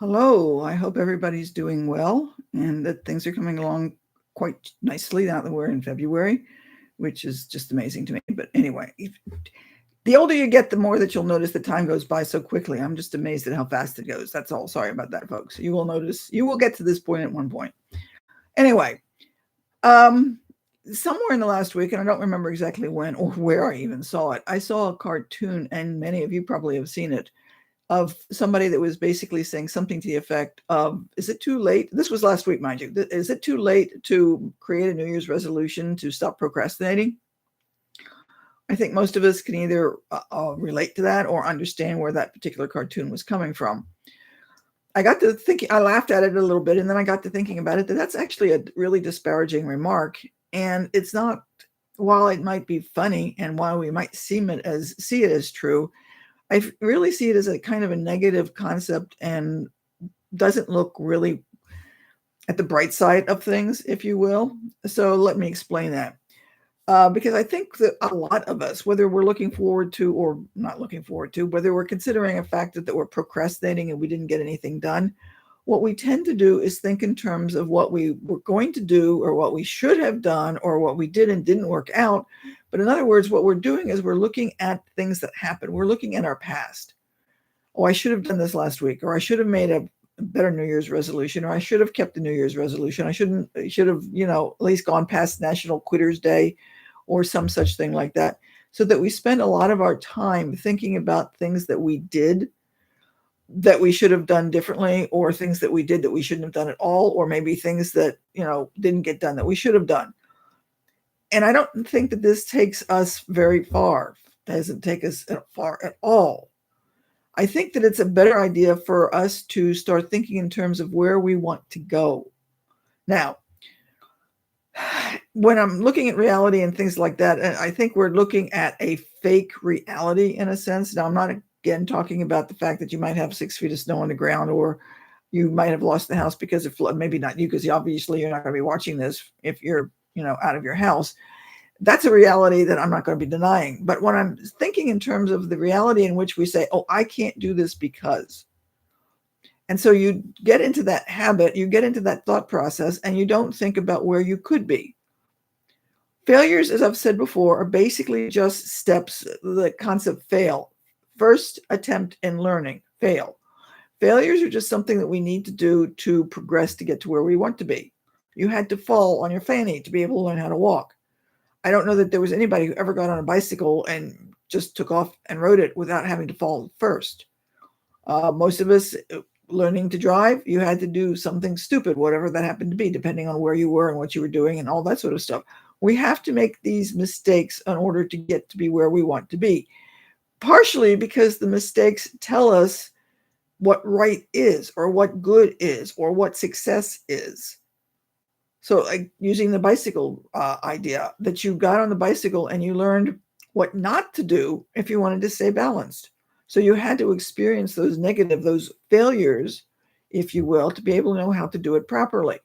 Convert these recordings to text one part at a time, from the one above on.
Hello, I hope everybody's doing well and that things are coming along quite nicely now that we're in February, which is just amazing to me. But anyway, the older you get, the more that you'll notice the time goes by so quickly. I'm just amazed at how fast it goes. That's all. Sorry about that, folks. You will notice, you will get to this point at one point. Anyway, um, somewhere in the last week, and I don't remember exactly when or where I even saw it, I saw a cartoon, and many of you probably have seen it, of somebody that was basically saying something to the effect of, is it too late? This was last week, mind you. Is it too late to create a New Year's resolution to stop procrastinating? I think most of us can either relate to that or understand where that particular cartoon was coming from. I got to thinking, I laughed at it a little bit, and then I got to thinking about it, that that's actually a really disparaging remark. And it's not, while it might be funny and while we might see it as true, I really see it as a kind of a negative concept and doesn't look really at the bright side of things, if you will. So let me explain that. Because I think that a lot of us, whether we're looking forward to or not looking forward to, whether we're considering a fact that we're procrastinating and we didn't get anything done, what we tend to do is think in terms of what we were going to do or what we should have done or what we did and didn't work out. But in other words, what we're doing is we're looking at things that happened. We're looking at our past. Oh, I should have done this last week, or I should have made a better New Year's resolution, or I should have kept the New Year's resolution. I should have, at least gone past National Quitters Day or some such thing like that. So that we spend a lot of our time thinking about things that we did that we should have done differently, or things that we did that we shouldn't have done at all, or maybe things that, didn't get done that we should have done. And I don't think that this takes us very far. It doesn't take us far at all. I think that it's a better idea for us to start thinking in terms of where we want to go. Now, when I'm looking at reality and things like that, I think we're looking at a fake reality in a sense. Now, I'm not again talking about the fact that you might have 6 feet of snow on the ground, or you might have lost the house because of flood. Maybe not you, because obviously you're not going to be watching this if you're, out of your house. That's a reality that I'm not going to be denying. But when I'm thinking in terms of the reality in which we say, oh, I can't do this because. And so you get into that habit, you get into that thought process, and you don't think about where you could be. Failures, as I've said before, are basically just steps. The concept fail. First attempt in learning, fail. Failures are just something that we need to do to progress to get to where we want to be. You had to fall on your fanny to be able to learn how to walk. I don't know that there was anybody who ever got on a bicycle and just took off and rode it without having to fall first. Most of us learning to drive, you had to do something stupid, whatever that happened to be, depending on where you were and what you were doing and all that sort of stuff. We have to make these mistakes in order to get to be where we want to be. Partially because the mistakes tell us what right is, or what good is, or what success is. So, like using the bicycle idea, that you got on the bicycle and you learned what not to do if you wanted to stay balanced. So you had to experience those failures, if you will, to be able to know how to do it properly.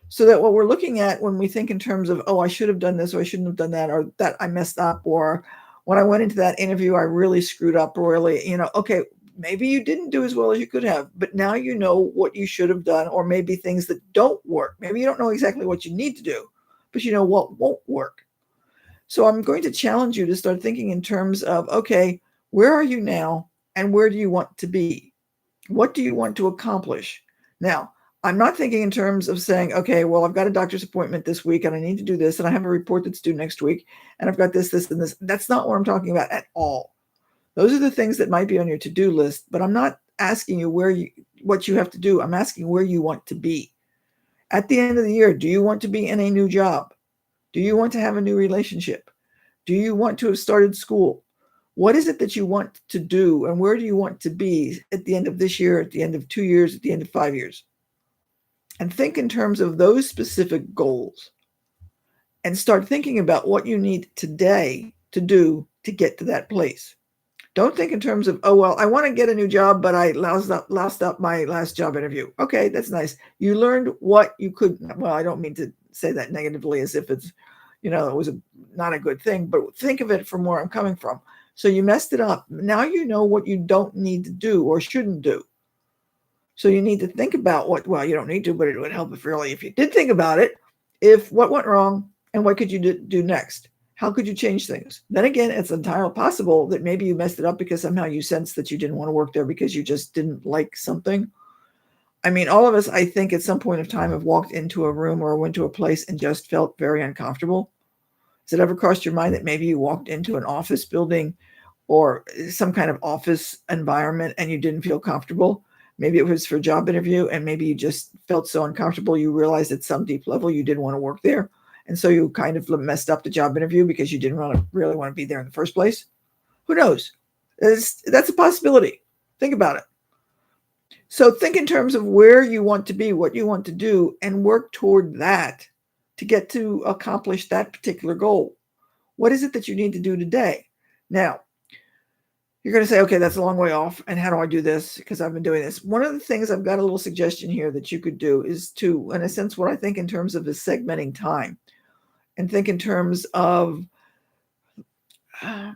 So that what we're looking at when we think in terms of, oh, I should have done this, or I shouldn't have done that, or that I messed up, or when I went into that interview, I really screwed up royally, okay, maybe you didn't do as well as you could have, but now you know what you should have done, or maybe things that don't work. Maybe you don't know exactly what you need to do, but you know what won't work. So I'm going to challenge you to start thinking in terms of, okay, where are you now and where do you want to be? What do you want to accomplish? Now, I'm not thinking in terms of saying, okay, well, I've got a doctor's appointment this week and I need to do this, and I have a report that's due next week, and I've got this, this, and this. That's not what I'm talking about at all. Those are the things that might be on your to-do list, but I'm not asking you what you have to do. I'm asking where you want to be. At the end of the year, do you want to be in a new job? Do you want to have a new relationship? Do you want to have started school? What is it that you want to do, and where do you want to be at the end of this year, at the end of 2 years, at the end of 5 years? And think in terms of those specific goals and start thinking about what you need today to do to get to that place. Don't think in terms of, oh, well, I want to get a new job, but I lost up my last job interview. Okay, that's nice. You learned what you could. Well, I don't mean to say that negatively as if it's, it was not a good thing, but think of it from where I'm coming from. So you messed it up. Now you know what you don't need to do or shouldn't do. So you need to think about well, you don't need to, but it would help if you did think about it, if what went wrong and what could you do next? How could you change things? Then again, it's entirely possible that maybe you messed it up because somehow you sensed that you didn't want to work there because you just didn't like something. I mean, all of us, I think, at some point of time have walked into a room or went to a place and just felt very uncomfortable. Has it ever crossed your mind that maybe you walked into an office building or some kind of office environment and you didn't feel comfortable? Maybe it was for a job interview and maybe you just felt so uncomfortable you realized at some deep level you didn't want to work there. And so you kind of messed up the job interview because you didn't really want to be there in the first place. Who knows? That's a possibility. Think about it. So think in terms of where you want to be, what you want to do, and work toward that to get to accomplish that particular goal. What is it that you need to do today? Now, you're going to say, okay, that's a long way off. And how do I do this? Because I've been doing this. One of the things I've got a little suggestion here that you could do is to, in a sense, what I think in terms of is segmenting time and think in terms of,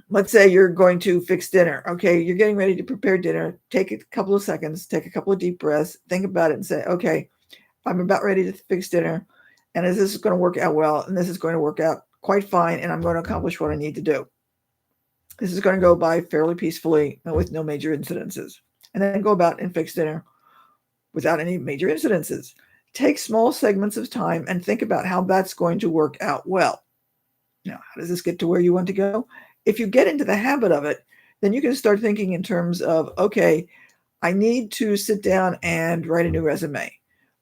let's say you're going to fix dinner. Okay, you're getting ready to prepare dinner. Take a couple of seconds, take a couple of deep breaths, think about it and say, okay, I'm about ready to fix dinner. And is this going to work out well? And this is going to work out quite fine. And I'm going to accomplish what I need to do. This is going to go by fairly peacefully and with no major incidences. And then go about and fix dinner without any major incidences. Take small segments of time and think about how that's going to work out well. Now, how does this get to where you want to go? If you get into the habit of it, then you can start thinking in terms of, okay, I need to sit down and write a new resume,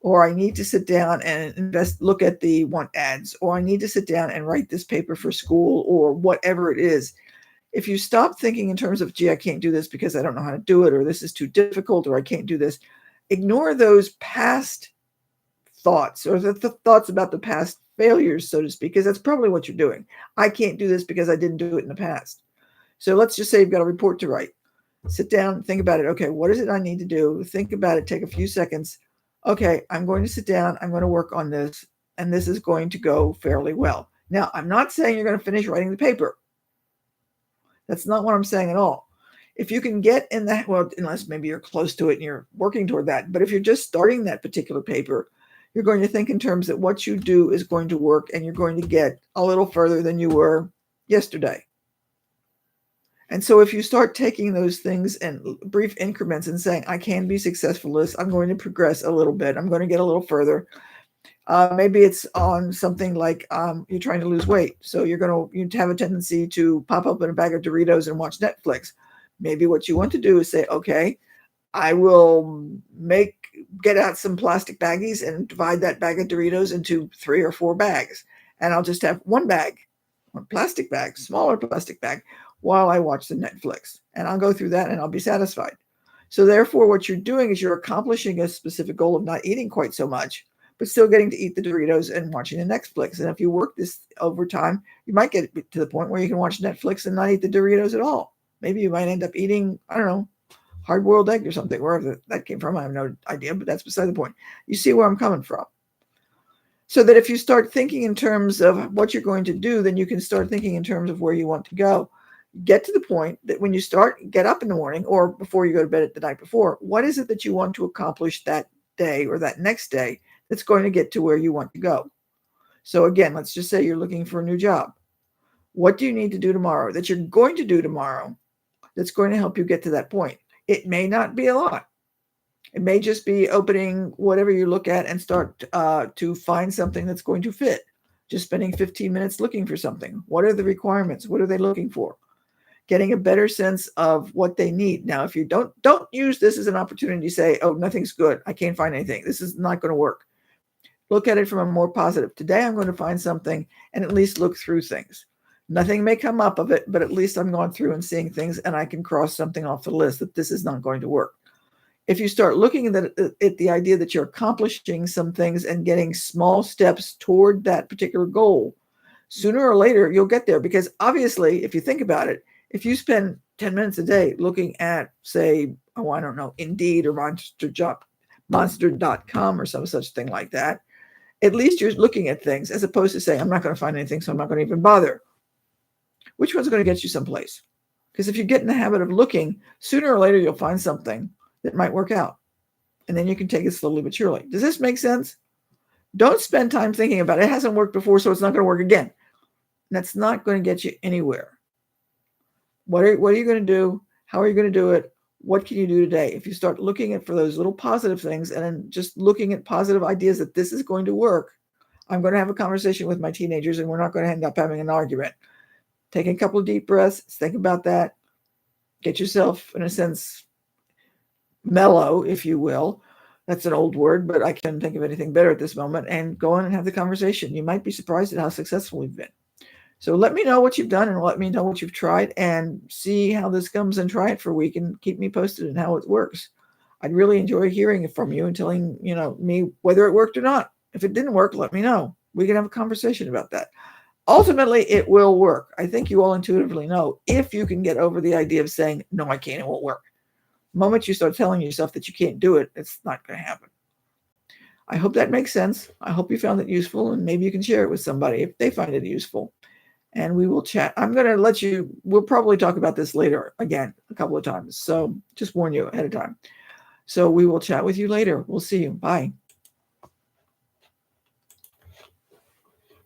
or I need to sit down and look at the want ads, or I need to sit down and write this paper for school, or whatever it is. If you stop thinking in terms of, gee, I can't do this because I don't know how to do it, or this is too difficult, or I can't do this, ignore those past thoughts or the thoughts about the past failures, so to speak, because that's probably what you're doing. I can't do this because I didn't do it in the past. So let's just say you've got a report to write. Sit down, think about it. Okay, what is it I need to do? Think about it, take a few seconds. Okay, I'm going to sit down, I'm going to work on this, and this is going to go fairly well. Now, I'm not saying you're going to finish writing the paper. That's not what I'm saying at all. If you can get in that, well, unless maybe you're close to it and you're working toward that, but if you're just starting that particular paper, you're going to think in terms that what you do is going to work and you're going to get a little further than you were yesterday. And so if you start taking those things in brief increments and saying, I can be successful at this, I'm going to progress a little bit, I'm going to get a little further. Maybe it's on something like you're trying to lose weight. So you have a tendency to pop open a bag of Doritos and watch Netflix. Maybe what you want to do is say, okay, I will get out some plastic baggies and divide that bag of Doritos into 3 or 4 bags. And I'll just have one plastic bag, smaller plastic bag, while I watch the Netflix. And I'll go through that and I'll be satisfied. So therefore, what you're doing is you're accomplishing a specific goal of not eating quite so much, but still getting to eat the Doritos and watching the Netflix. And if you work this over time, you might get to the point where you can watch Netflix and not eat the Doritos at all. Maybe you might end up eating, I don't know, hard-boiled egg or something, wherever that came from. I have no idea, but that's beside the point. You see where I'm coming from. So that if you start thinking in terms of what you're going to do, then you can start thinking in terms of where you want to go. Get to the point that when you get up in the morning or before you go to bed at the night before, what is it that you want to accomplish that day or that next day that's going to get to where you want to go? So again, let's just say you're looking for a new job. What do you need to do tomorrow that you're going to do tomorrow that's going to help you get to that point? It may not be a lot. It may just be opening whatever you look at and start to find something that's going to fit. Just spending 15 minutes looking for something. What are the requirements? What are they looking for? Getting a better sense of what they need. Now, if you don't use this as an opportunity to say, oh, nothing's good, I can't find anything, this is not going to work. Look at it from a more positive. Today, I'm going to find something and at least look through things. Nothing may come up of it, but at least I'm going through and seeing things and I can cross something off the list that this is not going to work. If you start looking at the idea that you're accomplishing some things and getting small steps toward that particular goal, sooner or later, you'll get there. Because obviously, if you think about it, if you spend 10 minutes a day looking at, say, oh, I don't know, Indeed or Monster.com or some such thing like that, at least you're looking at things as opposed to saying, I'm not going to find anything, so I'm not going to even bother. Which one's going to get you someplace? Because if you get in the habit of looking, sooner or later, you'll find something that might work out. and then you can take it slowly but surely. Does this make sense? Don't spend time thinking about it. It hasn't worked before, so it's not going to work again. That's not going to get you anywhere. What are you going to do? How are you going to do it? What can you do today? If you start looking at for those little positive things and then just looking at positive ideas that this is going to work, I'm going to have a conversation with my teenagers and we're not going to end up having an argument. Take a couple of deep breaths, think about that, get yourself, in a sense, mellow, if you will. That's an old word, but I can't think of anything better at this moment, and go on and have the conversation. You might be surprised at how successful we've been. So let me know what you've done and let me know what you've tried and see how this comes, and try it for a week and keep me posted on how it works. I'd really enjoy hearing it from you and telling me whether it worked or not. If it didn't work, let me know. We can have a conversation about that. Ultimately, it will work. I think you all intuitively know if you can get over the idea of saying, no, I can't, it won't work. The moment you start telling yourself that you can't do it, it's not going to happen. I hope that makes sense. I hope you found it useful, and maybe you can share it with somebody if they find it useful. And we will chat. I'm going to we'll probably talk about this later again a couple of times. So just warn you ahead of time. So we will chat with you later. We'll see you. Bye.